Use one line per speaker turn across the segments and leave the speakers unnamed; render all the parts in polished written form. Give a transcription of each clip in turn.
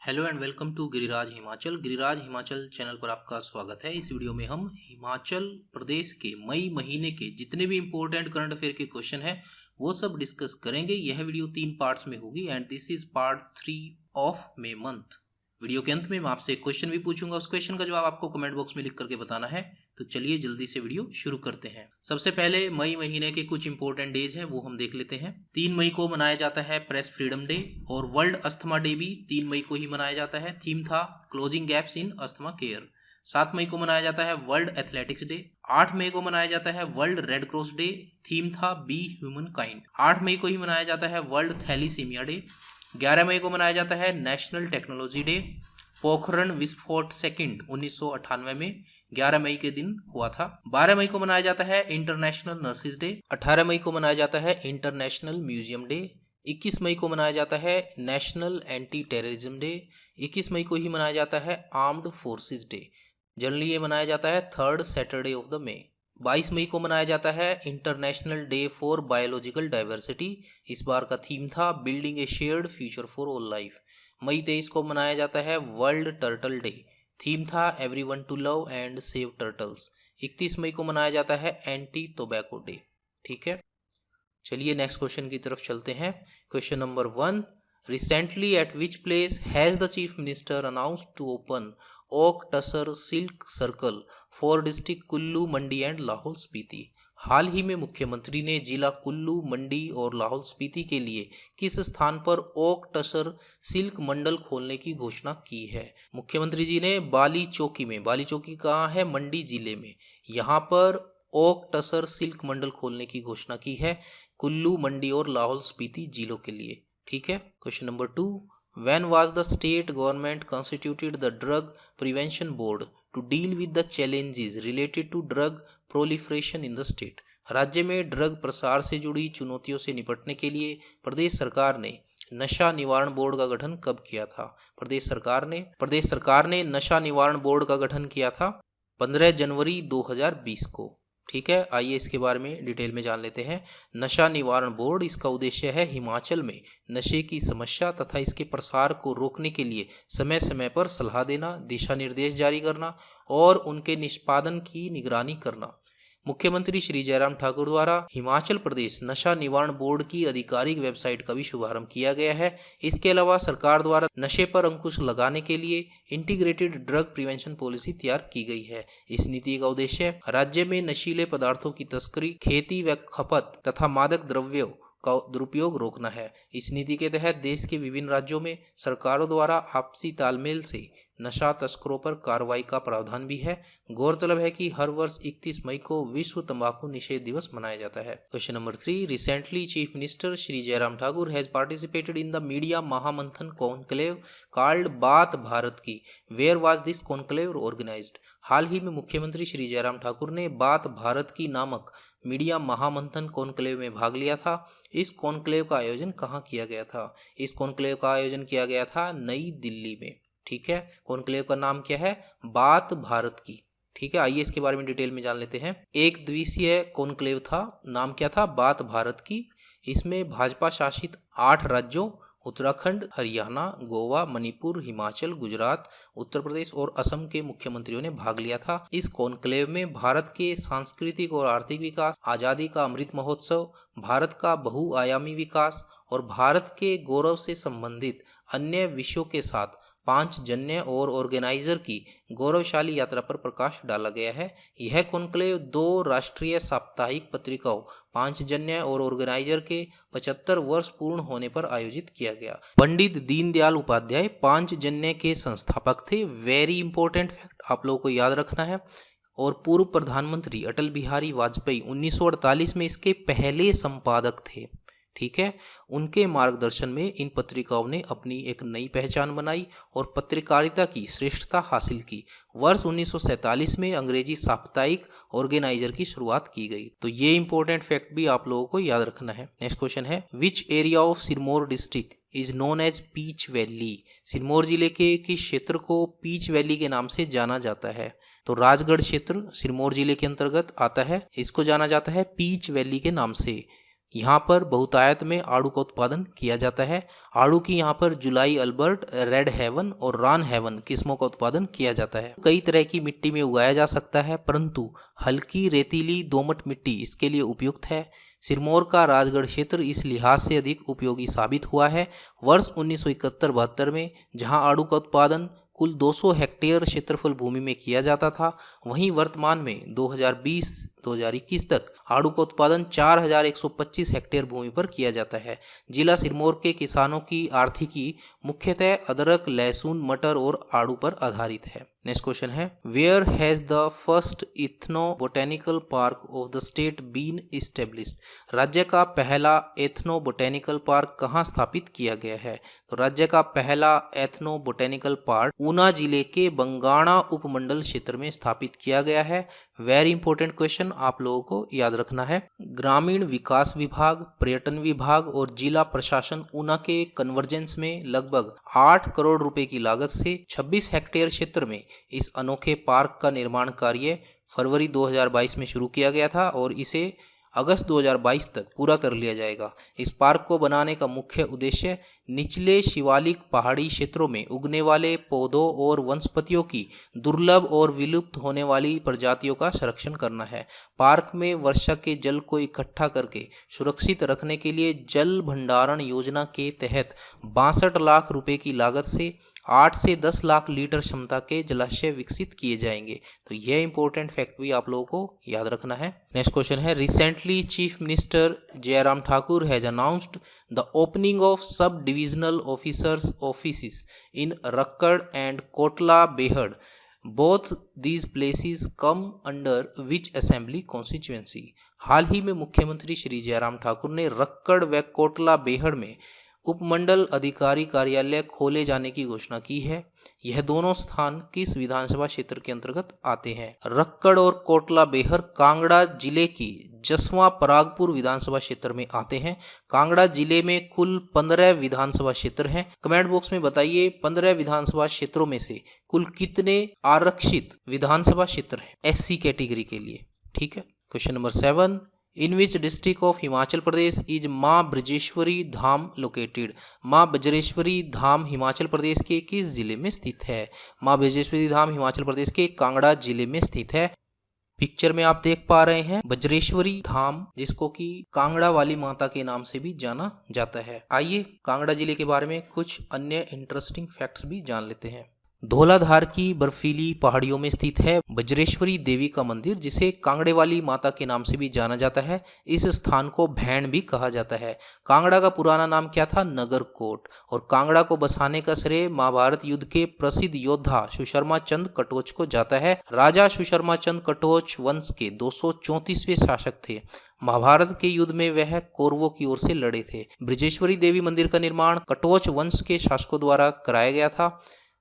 Hello and welcome to Giriraj Himachal. Giriraj Himachal channel पर आपका स्वागत है। इस वीडियो में हम हिमाचल प्रदेश के मई महीने के जितने भी इम्पोर्टेंट करंट अफेयर के क्वेश्चन हैं वो सब डिस्कस करेंगे। यह वीडियो 3 पार्ट्स में होगी and this is part 3 of May month. Video के अंत में मैं आपसे एक क्वेश्चन भी पूछूंगा, उस क्वेश्चन का जवाब आपको कमेंट बॉक्स में लिख करके बताना है। तो चलिए जल्दी से वीडियो शुरू करते हैं। सबसे पहले मई महीने के कुछ इंपॉर्टेंट डेज हैं वो हम देख लेते हैं। 3 मई को मनाया जाता है प्रेस फ्रीडम डे और वर्ल्ड अस्थमा डे भी 3 मई को ही मनाया जाता है। थीम था closing gaps in asthma care. 7 मई को मनाया जाता है वर्ल्ड एथलेटिक्स डे। 8 मई को मनाया जाता है world red cross day. Theme था बी ह्यूमन काइंड। 8 मई को ही मनाया जाता है वर्ल्ड थैलीसीमिया डे। 11 मई को मनाया जाता है नेशनल टेक्नोलॉजी डे। पोखरण विस्फोट सेकंड 1998 में 11 मई के दिन हुआ था। 12 मई को मनाया जाता है इंटरनेशनल नर्सिस डे। 18 मई को मनाया जाता है इंटरनेशनल म्यूजियम डे। 21 मई को मनाया जाता है नेशनल एंटी टेररिज्म डे। 21 मई को ही मनाया जाता है आर्म्ड फोर्सेस डे। जनरली ये मनाया जाता है third Saturday of the May. 22 मई को मनाया जाता है international day for biological diversity. इस बार का थीम था building a shared future for all life. मई 23 को मनाया जाता है वर्ल्ड टर्टल डे। थीम था everyone to love and save turtles. 31 मई को मनाया जाता है एंटी टोबैको डे। ठीक है, चलिए नेक्स्ट क्वेश्चन की तरफ चलते हैं। Question number 1, recently at which place has the chief minister announced to open oak tasar silk circle for district Kullu, Mandi and Lahaul Spiti. हाल ही में मुख्यमंत्री ने जिला कुल्लू, मंडी और लाहौल स्पीति के लिए किस स्थान पर ओक टसर सिल्क मंडल खोलने की घोषणा की है? मुख्यमंत्री जी ने बाली चौकी में, बाली चौकी कहाँ है? मंडी जिले में, यहाँ पर ओक टसर सिल्क मंडल खोलने की घोषणा की है कुल्लू, मंडी और लाहौल स्पीति जिलों के लिए। ठीक है। Question number 2, when was the state government constituted the drug prevention board to deal with the challenges related to drug proliferation in the state? राज्य में ड्रग प्रसार से जुड़ी चुनौतियों से निपटने के लिए प्रदेश सरकार ने नशा निवारण बोर्ड का गठन कब किया था? प्रदेश सरकार ने नशा निवारण बोर्ड का गठन किया था 15 जनवरी 2020 को। ठीक है, आइए इसके बारे में डिटेल में जान लेते हैं। नशा निवारण बोर्ड, इसका उद्देश्य है हिमाचल में नशे की समस्या तथा इसके प्रसार को रोकने के लिए समय समय पर सलाह देना, दिशा निर्देश जारी करना और उनके निष्पादन की निगरानी करना। मुख्यमंत्री श्री जयराम ठाकुर द्वारा हिमाचल प्रदेश नशा निवारण बोर्ड की आधिकारिक वेबसाइट का भी शुभारंभ किया गया है। इसके अलावा सरकार द्वारा नशे पर अंकुश लगाने के लिए इंटीग्रेटेड ड्रग प्रिवेंशन पॉलिसी तैयार की गई है। इस नीति का उद्देश्य राज्य में नशीले पदार्थों की तस्करी, खेती व खपत तथा मादक द्रव्यों का दुरुपयोग रोकना है। इस नीति के तहत देश के विभिन्न राज्यों में सरकारों द्वारा आपसी तालमेल से नशा तस्करों पर कार्रवाई का प्रावधान भी है। गौरतलब है कि हर वर्ष 31 मई को विश्व तंबाकू निषेध दिवस मनाया जाता है। Question number 3, recently chief minister Shri Jairam Thakur has participated in the media Mahamanthan conclave called Baat Bharat Ki. Where was this conclave organised? हाल ही में मुख्यमंत्री श्री जयराम ठाकुर ने बात भारत की नामक मीडिया महामंथन कॉन्क्लेव में भाग लिया था। इस कॉन्क्लेव का आयोजन कहाँ किया गया था? इस कॉन्क्लेव का आयोजन किया गया था नई दिल्ली में। ठीक है, कॉन्क्लेव का नाम क्या है? बात भारत की। ठीक है, आइए इसके बारे में डिटेल में जान लेते हैं। एक दिवसीय कॉन्क्लेव था, नाम क्या था? बात भारत की। इसमें भाजपा शासित 8 राज्यों उत्तराखंड, हरियाणा, गोवा, मणिपुर, हिमाचल, गुजरात, उत्तर प्रदेश और असम के मुख्यमंत्रियों ने भाग लिया था। इस कॉन्क्लेव में भारत के सांस्कृतिक और आर्थिक विकास, आज़ादी का अमृत महोत्सव, भारत का बहुआयामी विकास और भारत के गौरव से संबंधित अन्य विषयों के साथ 5 जन्य और ऑर्गेनाइजर की गौरवशाली यात्रा पर प्रकाश डाला गया है। यह कॉन्क्लेव 2 राष्ट्रीय साप्ताहिक पत्रिकाओं 5 जन्य और ऑर्गेनाइजर के 75 वर्ष पूर्ण होने पर आयोजित किया गया। पंडित दीनदयाल उपाध्याय 5 जन्य के संस्थापक थे। वेरी इंपॉर्टेंट फैक्ट आप लोगों को याद रखना है। और पूर्व प्रधानमंत्री अटल बिहारी वाजपेयी 1948 में इसके पहले संपादक थे। ठीक है, उनके मार्गदर्शन में इन पत्रिकाओं ने अपनी एक नई पहचान बनाई और पत्रकारिता की श्रेष्ठता हासिल की। वर्ष 1947 में अंग्रेजी साप्ताहिक ऑर्गेनाइजर की शुरुआत की गई। तो ये इंपॉर्टेंट फैक्ट भी आप लोगों को याद रखना है। नेक्स्ट क्वेश्चन है, which area of Sirmaur district is known as peach valley? Sirmaur जिले के किस क्षेत्र को पीच वैली के नाम से जाना जाता है? तो राजगढ़ क्षेत्र सिरमौर जिले के अंतर्गत आता है। इसको जाना जाता है पीच वैली के नाम से। यहाँ पर बहुतायत में आड़ू का उत्पादन किया जाता है। आड़ू की यहाँ पर जुलाई अल्बर्ट, रेड हेवन और रान हेवन किस्मों का उत्पादन किया जाता है। कई तरह की मिट्टी में उगाया जा सकता है, परंतु हल्की रेतीली दोमट मिट्टी इसके लिए उपयुक्त है। सिरमौर का राजगढ़ क्षेत्र इस लिहाज से अधिक उपयोगी साबित हुआ है। वर्ष 1971-72 में जहां आड़ू का उत्पादन कुल 200 हेक्टेयर क्षेत्रफल भूमि में किया जाता था, वहीं वर्तमान में 2020-2021 तक आड़ू का उत्पादन 4125 हेक्टेयर भूमि पर किया जाता है। जिला सिरमौर के किसानों की आर्थिकी मुख्यतः अदरक, लहसुन, मटर और आड़ू पर आधारित है। नेक्स्ट क्वेश्चन है, where has the first ethno botanical park of the state been established? राज्य का पहला एथनो बोटेनिकल पार्क कहाँ स्थापित किया गया है? तो राज्य का पहला एथनो बोटेनिकल पार्क ऊना जिले के बंगाणा उपमंडल क्षेत्र में स्थापित किया गया है। वेरी इंपॉर्टेंट क्वेश्चन आप लोगों को याद रखना है। ग्रामीण विकास विभाग, पर्यटन विभाग और जिला प्रशासन ऊना के कन्वर्जेंस में लगभग 8 करोड़ रुपए की लागत से 26 हेक्टेयर क्षेत्र में इस अनोखे पार्क का निर्माण कार्य फरवरी 2022 में शुरू किया गया था और इसे अगस्त 2022 तक पूरा कर लिया जाएगा। इस पार्क को बनाने का मुख्य उद्देश्य निचले शिवालिक पहाड़ी क्षेत्रों में उगने वाले पौधों और वनस्पतियों की दुर्लभ और विलुप्त होने वाली प्रजातियों का संरक्षण करना है। पार्क में वर्षा के जल को इकट्ठा करके सुरक्षित रखने के लिए जल भंडारण योजना के तहत 62 लाख रुपए की लागत से 8 से 10 लाख लीटर क्षमता के जलाशय विकसित किए जाएंगे। तो यह इंपॉर्टेंट फैक्ट भी आप लोगों को याद रखना है। नेक्स्ट क्वेश्चन है, recently chief minister Jairam Thakur has announced the opening of sub divisional officers offices in Rakkar and Kotla Behar. Both these places come under which assembly constituency? हाल ही में मुख्यमंत्री श्री जयराम ठाकुर ने रक्कड़ व कोटला बेहड़ में उपमंडल अधिकारी कार्यालय खोले जाने की घोषणा की है। यह दोनों स्थान किस विधानसभा क्षेत्र के अंतर्गत आते हैं? रक्कड़ और कोटला बेहड़ कांगड़ा जिले की जसवां परागपुर विधानसभा क्षेत्र में आते हैं। कांगड़ा जिले में कुल 15 विधानसभा क्षेत्र हैं। कमेंट बॉक्स में बताइए 15 विधानसभा क्षेत्रों में से कुल कितने आरक्षित विधानसभा क्षेत्र हैं एससी कैटेगरी के लिए? ठीक है। Question number 7, in which district of Himachal Pradesh is माँ ब्रजेश्वरी धाम लोकेटेड? माँ ब्रजेश्वरी धाम हिमाचल प्रदेश के किस जिले में स्थित है? माँ ब्रजेश्वरी धाम हिमाचल प्रदेश के कांगड़ा जिले में स्थित है। पिक्चर में आप देख पा रहे हैं ब्रजेश्वरी धाम, जिसको कि कांगड़ा वाली माता के नाम से भी जाना जाता है। आइए कांगड़ा जिले के बारे में कुछ अन्य इंटरेस्टिंग फैक्ट्स भी जान लेते हैं। धौलाधार की बर्फीली पहाड़ियों में स्थित है बज्रेश्वरी देवी का मंदिर, जिसे कांगड़े वाली माता के नाम से भी जाना जाता है। इस स्थान को भैण भी कहा जाता है। कांगड़ा का पुराना नाम क्या था? नगरकोट। और कांगड़ा को बसाने का श्रेय महाभारत युद्ध के प्रसिद्ध योद्धा सुशर्मा चंद कटोच को जाता है। राजा सुशर्मा चंद कटोच वंश के 234वें शासक थे। महाभारत के युद्ध में वह कौरवों की ओर से लड़े थे। ब्रजेश्वरी देवी मंदिर का निर्माण कटोच वंश के शासकों द्वारा कराया गया था।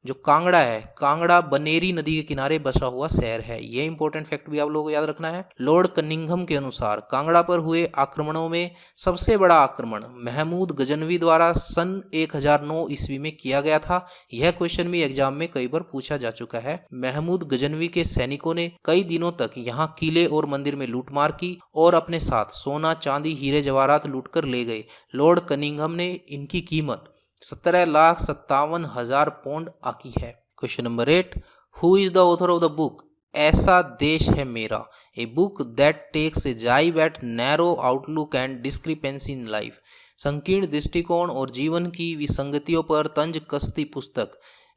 जो कांगड़ा है, कांगड़ा बनेरी नदी के किनारे बसा हुआ शहर है। यह इंपॉर्टेंट फैक्ट भी आप लोगों को याद रखना है। लॉर्ड कनिंघम के अनुसार कांगड़ा पर हुए आक्रमणों में सबसे बड़ा आक्रमण महमूद गजनवी द्वारा सन 1009 ईस्वी में किया गया था। यह क्वेश्चन भी एग्जाम में कई बार पूछा जा चुका है। महमूद गजनवी के सैनिकों ने कई दिनों तक यहाँ किले और मंदिर में लूटमार की और अपने साथ सोना, चांदी, हीरे जवाहरात लूटकर ले गए। लॉर्ड कनिंघम ने इनकी कीमत 17,57,000 पौंड आकी है। Question number 8, who is the author of the book ऐसा देश है मेरा? A book that takes a jibe at narrow outlook and discrepancy in life. संकीर्ण दृष्टिकोण और जीवन की विसंगतियों पर तंज कसती पुस्तक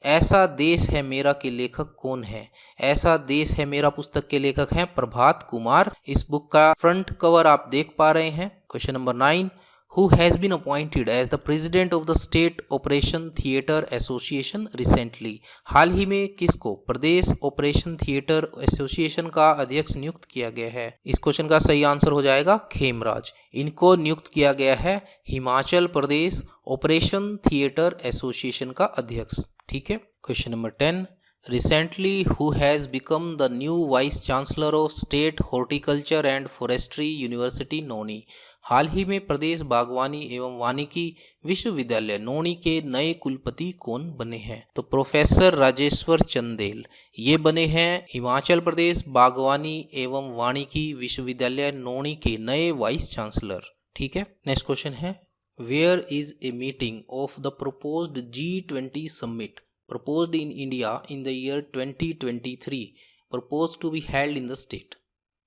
ऐसा देश है मेरा के लेखक कौन है? ऐसा देश है मेरा पुस्तक के लेखक हैं प्रभात कुमार। इस बुक का फ्रंट कवर आप देख पा रहे हैं। Question number 9, who has been appointed as the president of the state operation theatre association recently? हाल ही में किसको प्रदेश ऑपरेशन थिएटर एसोसिएशन का अध्यक्ष नियुक्त किया गया है? इस क्वेश्चन का सही आंसर हो जाएगा खेमराज। इनको नियुक्त किया गया है Himachal Pradesh operation theatre association का अध्यक्ष। ठीक है। Question number 10, recently who has become the new vice chancellor of state horticulture and forestry university नौनी? हाल ही में प्रदेश बागवानी एवं वानिकी विश्वविद्यालय नौनी के नए कुलपति कौन बने हैं? तो प्रोफेसर राजेश्वर चंदेल ये बने हैं हिमाचल प्रदेश बागवानी एवं वानिकी विश्वविद्यालय नौनी के नए वाइस चांसलर। ठीक है। नेक्स्ट क्वेश्चन है, where is a meeting of the proposed G20 summit proposed in India in the year 2023 proposed to be held in the state।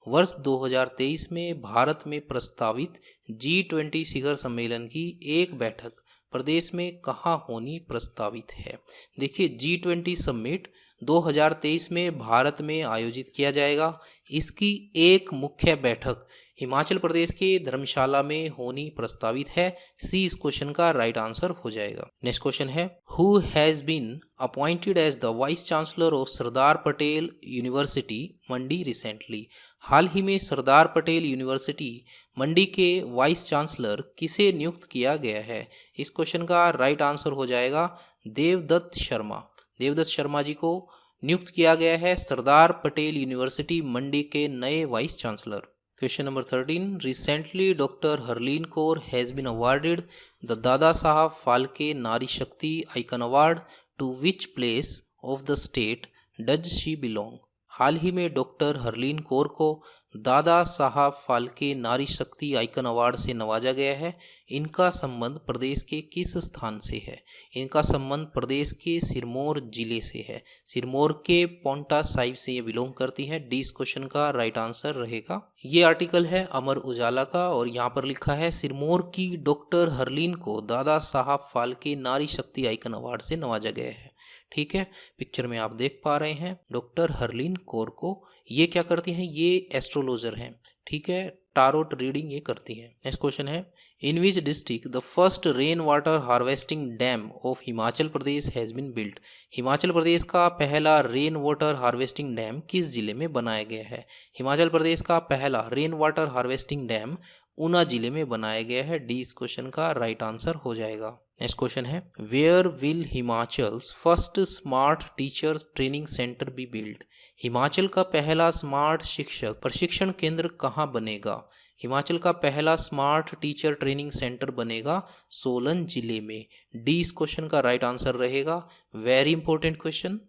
वर्ष 2023 में भारत में प्रस्तावित G20 शिखर सम्मेलन की एक बैठक प्रदेश में कहाँ होनी प्रस्तावित है। देखिए, G20 समिट 2023 में भारत में आयोजित किया जाएगा। इसकी एक मुख्य बैठक हिमाचल प्रदेश के धर्मशाला में होनी प्रस्तावित है। सी इस क्वेश्चन का राइट आंसर हो जाएगा। नेक्स्ट क्वेश्चन है, who has been appointed as the vice chancellor of Sardar Patel university Mandi recently. हाल ही में सरदार पटेल यूनिवर्सिटी मंडी के वाइस चांसलर किसे नियुक्त किया गया है। इस क्वेश्चन का राइट आंसर हो जाएगा देवदत्त शर्मा। देवदत्त शर्मा जी को नियुक्त किया गया है सरदार पटेल यूनिवर्सिटी मंडी के नए vice chancellor. Question number 13. Recently, Dr. Harleen Kaur has been awarded the Dada Sahab Phalke Nari Shakti Icon Award. To which place of the state does she belong? हाल ही में डॉक्टर हरलीन कौर को दादा साहब फाल्के नारी शक्ति आइकन अवार्ड से नवाजा गया है। इनका संबंध प्रदेश के किस स्थान से है। इनका संबंध प्रदेश के सिरमौर जिले से है। सिरमौर के पोंटा साहिब से ये बिलोंग करती हैं। डी इस क्वेश्चन का राइट आंसर रहेगा। ये आर्टिकल है अमर उजाला का और यहाँ पर लिखा है सिरमौर की डॉक्टर हरलीन को दादा साहब फाल्के नारी शक्ति आइकन अवार्ड से नवाजा गया है। ठीक है, पिक्चर में आप देख पा रहे हैं डॉक्टर हरलीन कौर को। ये क्या करती हैं, ये एस्ट्रोलॉजर हैं। ठीक है, टारोट रीडिंग ये करती हैं। नेक्स्ट क्वेश्चन है, in which district the first rain water harvesting dam of Himachal Pradesh has been built. Himachal Pradesh का पहला रेन वाटर हार्वेस्टिंग डैम किस जिले में बनाया गया है। हिमाचल प्रदेश का पहला rain water harvesting dam Una जिले में बनाया गया है। डी इस क्वेश्चन का राइट आंसर हो जाएगा। नेक्स्ट क्वेश्चन है, where will Himachal's first smart teacher training centre be build. Himachal का पहला स्मार्ट शिक्षक प्रशिक्षण केंद्र कहाँ बनेगा। हिमाचल का पहला स्मार्ट टीचर ट्रेनिंग सेंटर बनेगा सोलन जिले में। डी इस क्वेश्चन का राइट आंसर रहेगा। Very important question.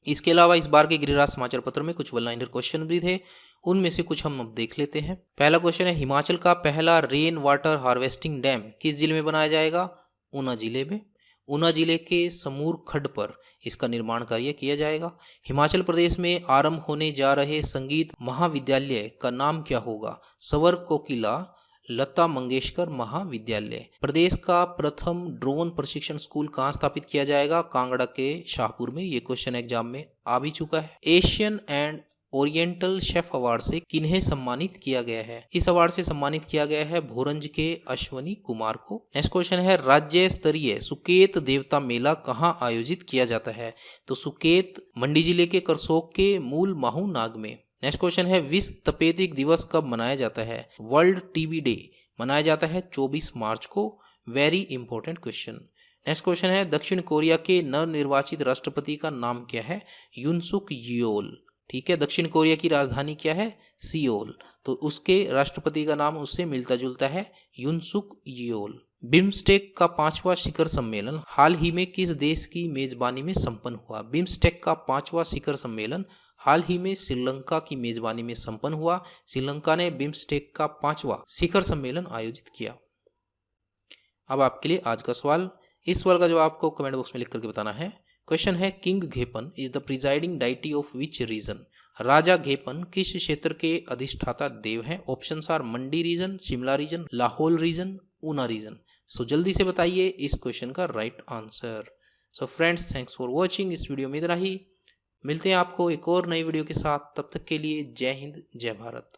इसके अलावा इस बार के गिरिराज समाचार पत्र में कुछ वन लाइनर क्वेश्चन भी थे, उनमें से कुछ हम अब देख लेते हैं। पहला क्वेश्चन है, हिमाचल का पहला रेन वाटर हार्वेस्टिंग डैम किस जिले में बनाया जाएगा। ऊना जिले में। ऊना जिले के समूर खड्ड पर इसका निर्माण कार्य किया जाएगा। हिमाचल प्रदेश में आरंभ होने जा रहे संगीत महाविद्यालय का नाम क्या होगा। स्वर कोकिला लता मंगेशकर महाविद्यालय। प्रदेश का प्रथम ड्रोन प्रशिक्षण स्कूल कहाँ स्थापित किया जाएगा। कांगड़ा के शाहपुर में। ये क्वेश्चन एग्जाम में आ भी चुका है। Asian and oriental chef award से किन्हें सम्मानित किया गया है। इस अवार्ड से सम्मानित किया गया है भोरंज के अश्वनी कुमार को। नेक्स्ट क्वेश्चन है, राज्य स्तरीय सुकेत देवता मेला कहाँ आयोजित किया जाता है। तो सुकेत मंडी जिले के करसोग के मूल माहू नाग में। नेक्स्ट क्वेश्चन है, विश्व तपेदिक दिवस कब मनाया जाता है। वर्ल्ड टीबी डे मनाया जाता है 24 मार्च को। Very important question. Next question है, दक्षिण कोरिया के नवनिर्वाचित राष्ट्रपति का नाम क्या है। यूनसुक योल। ठीक है, दक्षिण कोरिया की राजधानी क्या है, सियोल। तो उसके राष्ट्रपति का नाम उससे मिलता जुलता है, यूनसुक योल। बिम्स्टेक का 5वां शिखर सम्मेलन हाल ही में किस देश की मेजबानी में संपन्न हुआ। बिम्स्टेक का 5वां शिखर सम्मेलन हाल ही में श्रीलंका की मेजबानी में संपन्न हुआ। श्रीलंका ने बिम्स्टेक का 5वां शिखर सम्मेलन आयोजित किया। अब आपके लिए आज का सवाल। इस सवाल का जवाब आपको कमेंट बॉक्स में लिख करके बताना है। क्वेश्चन है, king Ghepan is the presiding deity of which region. Raja Ghepan किस क्षेत्र के अधिष्ठाता देव हैं। Options are Mandi region, Shimla region, Lahaul region, Una region. So जल्दी से बताइए इस क्वेश्चन का right answer. So friends, thanks for watching. इस वीडियो में इतना ही। मिलते हैं आपको एक और नई वीडियो के साथ। तब तक के लिए जय हिंद, जय भारत।